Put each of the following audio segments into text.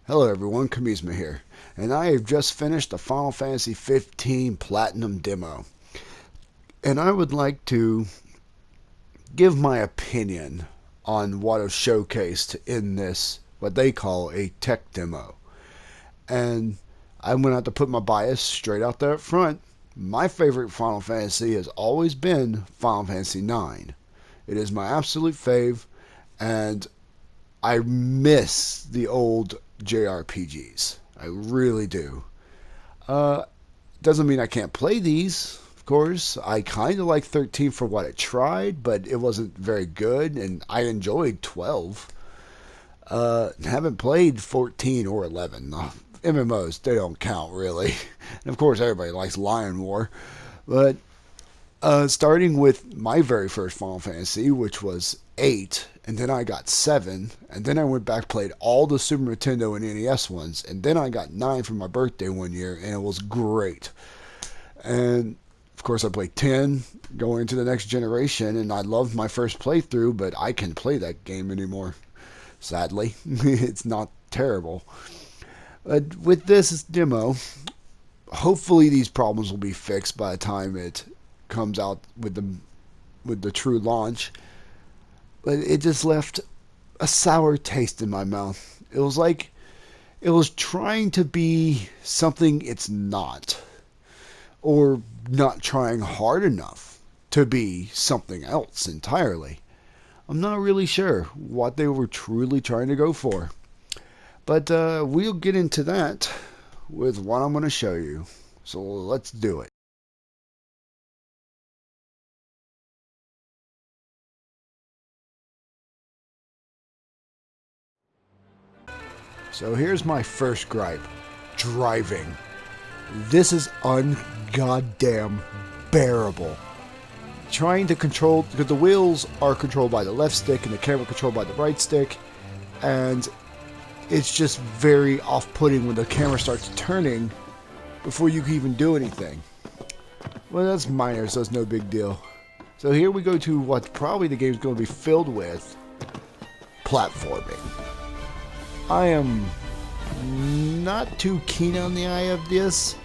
Hello everyone, Kamisma here, and I have just finished the Final Fantasy 15 Platinum demo. And I would like to give my opinion on what was showcased in this, what they call a tech demo. And I'm going to have to put my bias straight out there up front. My favorite Final Fantasy has always been Final Fantasy 9. It is my absolute fave, and I miss the old JRPGs. I really do. Doesn't mean I can't play these, of course. I kind of like 13 for what it tried, but it wasn't very good, and I enjoyed 12. Haven't played 14 or 11. The MMOs, they don't count, really. And of course, everybody likes Lion War. But starting with my very first Final Fantasy, which was 8, and then I got 7, and then I went back played all the Super Nintendo and NES ones, and then I got 9 for my birthday one year, and it was great. And of course I played 10 going into the next generation, and I loved my first playthrough, but I can't play that game anymore, sadly. It's not terrible. But with this demo, hopefully these problems will be fixed by the time it comes out with the true launch. But it just left a sour taste in my mouth. It was like it was trying to be something it's not, or not trying hard enough to be something else entirely. I'm not really sure what they were truly trying to go for. But we'll get into that with what I'm going to show you. So let's do it. So here's my first gripe. Driving. This is ungoddamn bearable. Trying to control, because the wheels are controlled by the left stick and the camera controlled by the right stick, and it's just very off-putting when the camera starts turning before you can even do anything. Well, that's minor, so it's no big deal. So here we go to what probably the game's going to be filled with: platforming. I am not too keen on the eye of this,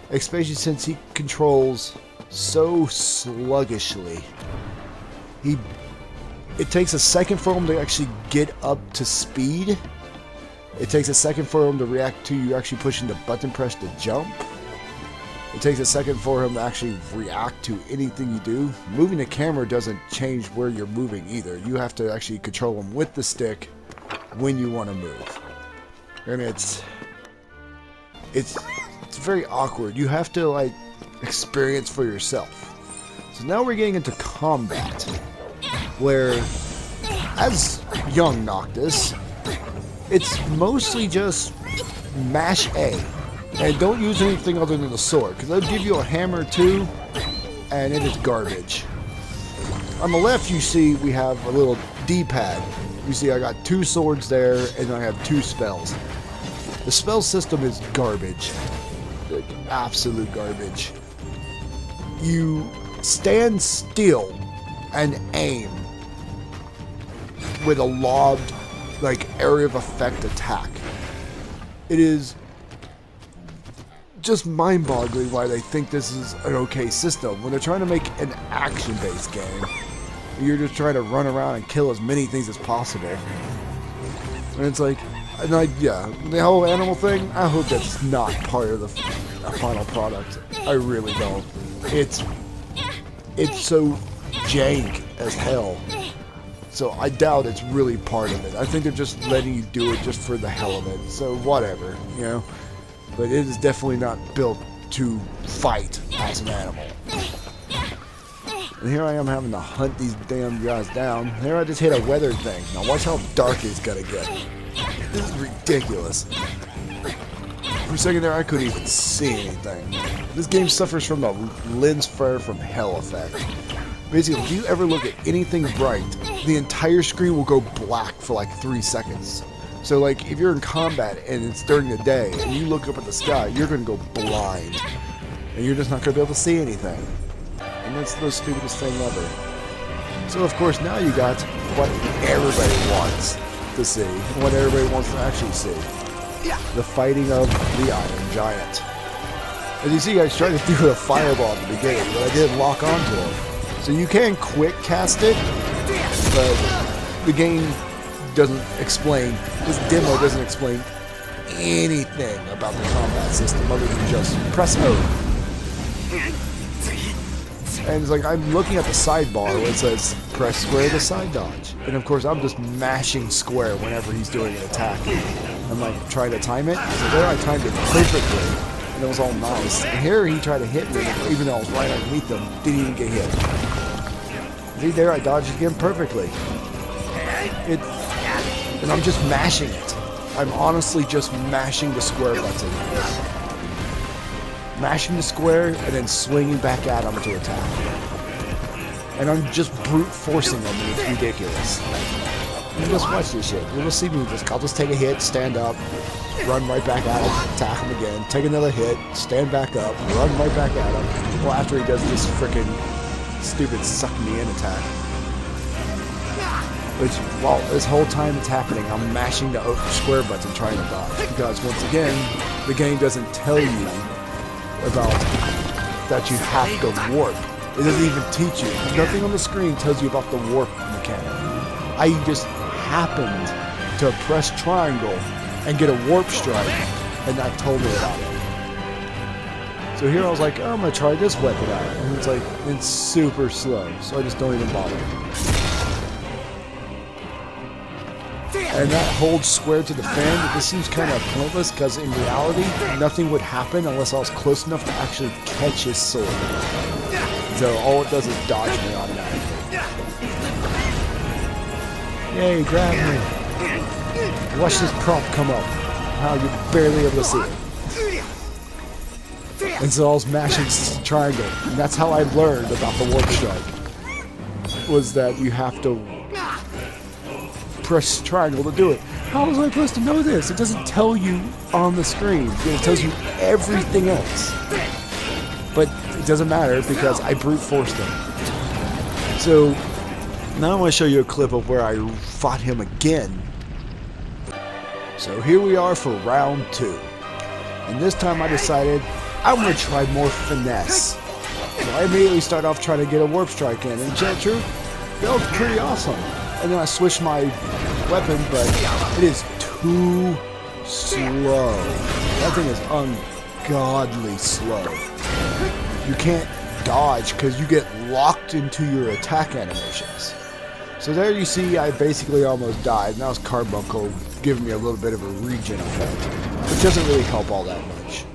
especially since he controls so sluggishly. It takes a second for him to actually get up to speed. It takes a second for him to react to you actually pushing the button press to jump. It takes a second for him to actually react to anything you do. Moving the camera doesn't change where you're moving either. You have to actually control him with the stick when you want to move. And it's very awkward. You have to like experience for yourself. So now we're getting into combat, where as young Noctis, it's mostly just mash A and don't use anything other than the sword, because they'll give you a hammer too, and it is garbage. On the left you see we have a little D-pad. You see I got 2 swords there, and I have 2 spells. The spell system is garbage. Like, absolute garbage. You stand still and aim with a lobbed, like, area of effect attack. It is just mind-boggling why they think this is an okay system when they're trying to make an action-based game. You're just trying to run around and kill as many things as possible. And it's like, yeah, the whole animal thing, I hope that's not part of the final product. I really don't. It's so jank as hell. So I doubt it's really part of it. I think they're just letting you do it just for the hell of it. So whatever, you know. But it is definitely not built to fight as an animal. And here I am having to hunt these damn guys down. Here I just hit a weather thing. Now watch how dark it's gonna get. This is ridiculous. For a second there I couldn't even see anything. This game suffers from the lens flare from hell effect. Basically, if you ever look at anything bright, the entire screen will go black for like 3 seconds. So like if you're in combat and it's during the day and you look up at the sky, you're gonna go blind. And you're just not gonna be able to see anything. And that's the stupidest thing ever. So of course now you got what everybody wants to see, what everybody wants to actually see. the fighting of the Iron Giant. As you see, I tried to do a fireball at the beginning, but I didn't lock onto him. So you can quick cast it, but the game doesn't explain, this demo doesn't explain anything about the combat system other than just press O. And it's like, I'm looking at the sidebar where it says press square to side dodge. And of course I'm just mashing square whenever he's doing an attack. I'm like trying to time it. So there I timed it perfectly. And it was all nice. And here he tried to hit me, even though I was right underneath him, didn't even get hit. See there, I dodged again perfectly. And I'm just mashing it. I'm honestly just mashing the square button. Mashing the square and then swinging back at him to attack. And I'm just brute forcing him, and it's ridiculous. You just watch this shit. You'll just see me I'll just take a hit, stand up, run right back at him, attack him again, take another hit, stand back up, run right back at him. Well, after he does this freaking stupid suck me in attack. Which, while this whole time it's happening, I'm mashing the square button trying to dodge. Because once again, the game doesn't tell you about that you have to warp. It doesn't even teach you. Nothing on the screen tells you about the warp mechanic. I just happened to press triangle and get a warp strike, and that told me about it. So here I was like, oh, I'm going to try this weapon out. And it's like, it's super slow, so I just don't even bother. And that holds square to the fan. This seems kind of pointless because in reality, nothing would happen unless I was close enough to actually catch his sword. So all it does is dodge me automatically. Yay, grab me. Watch this prompt come up. How you're barely able to see it. And so I was mashing triangle. And that's how I learned about the warp strike. Was that you have to press triangle to do it. How was I supposed to know this? It doesn't tell you on the screen. It tells you everything else. But it doesn't matter because I brute forced him. So now I want to show you a clip of where I fought him again. So here we are for round 2. And this time I decided I'm going to try more finesse. So I immediately start off trying to get a warp strike in. And to tell the truth, that was pretty awesome. And then I switched my weapon, but it is too slow. That thing is ungodly slow. You can't dodge because you get locked into your attack animations. So there you see I basically almost died, and that was Carbuncle giving me a little bit of a regen effect, which doesn't really help all that much.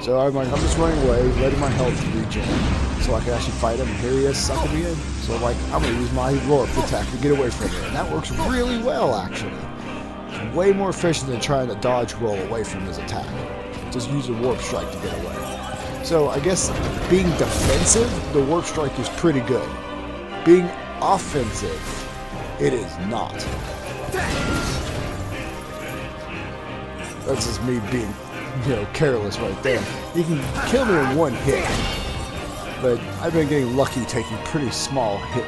So I'm like, I'm just running away, letting my health regen, so I can actually fight him, and here he is sucking me in. So I'm like, I'm going to use my warp attack to get away from him, and that works really well, actually. It's way more efficient than trying to dodge roll away from his attack. Just use a warp strike to get away. So I guess being defensive, the warp strike is pretty good. Being offensive, it is not. That's just me being, careless right there. You can kill me in one hit, but I've been getting lucky taking pretty small hit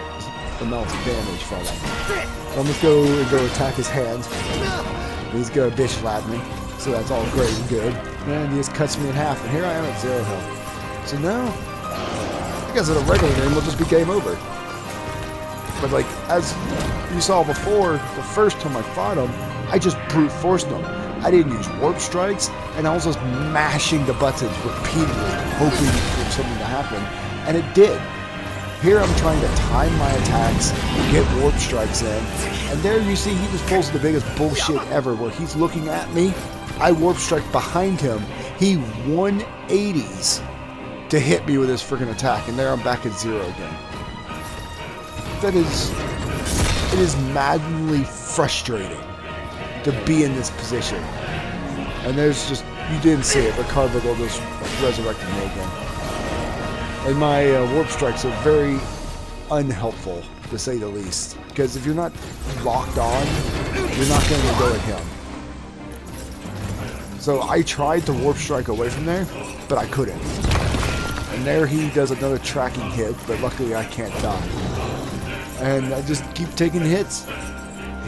amounts of damage from him. So I'm just go attack his hand. He's gonna bitch slap me, so that's all great and good. And he just cuts me in half, and here I am at 0 health. So now, I guess in a regular game will just be game over. But like, as you saw before, the first time I fought him, I just brute forced him. I didn't use warp strikes, and I was just mashing the buttons repeatedly, hoping for something to happen, and it did. Here I'm trying to time my attacks, get warp strikes in, and there you see he just pulls the biggest bullshit ever, where he's looking at me, I warp strike behind him, he 180s to hit me with his freaking attack, and there I'm back at 0 again. It is maddeningly frustrating to be in this position. And there's just, you didn't see it, but Carbuncle just resurrected me again. And my warp strikes are very unhelpful, to say the least. Because if you're not locked on, you're not going to go at him. So I tried to warp strike away from there, but I couldn't. And there he does another tracking hit, but luckily I can't die. And I just keep taking hits.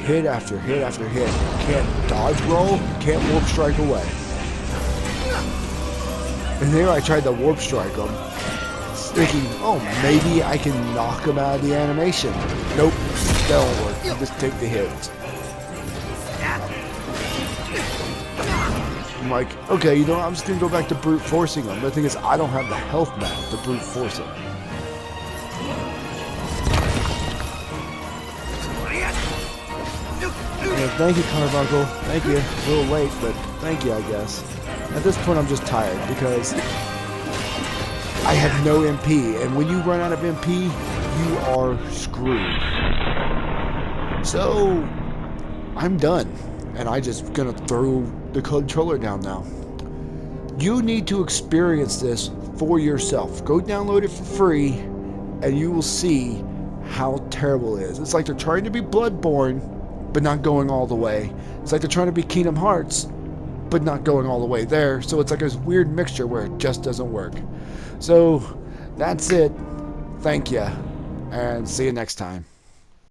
hit after hit after hit. Can't dodge roll, can't warp strike away. And there I tried to warp strike him, thinking, oh, maybe I can knock him out of the animation. Nope, that don't work. You just take the hits. I'm like, okay, you know what? I'm just gonna go back to brute forcing him. The thing is, I don't have the health map to brute force him. Yeah, thank you, Carbuncle. Thank you. A little late, but thank you, I guess. At this point, I'm just tired because I have no MP, and when you run out of MP, you are screwed. So, I'm done, and I just gonna throw the controller down now. You need to experience this for yourself. Go download it for free, and you will see how terrible it is. It's like they're trying to be Bloodborne, but not going all the way. It's like they're trying to be Kingdom Hearts, but not going all the way there. So it's like this weird mixture where it just doesn't work. So that's it. Thank you, and see you next time.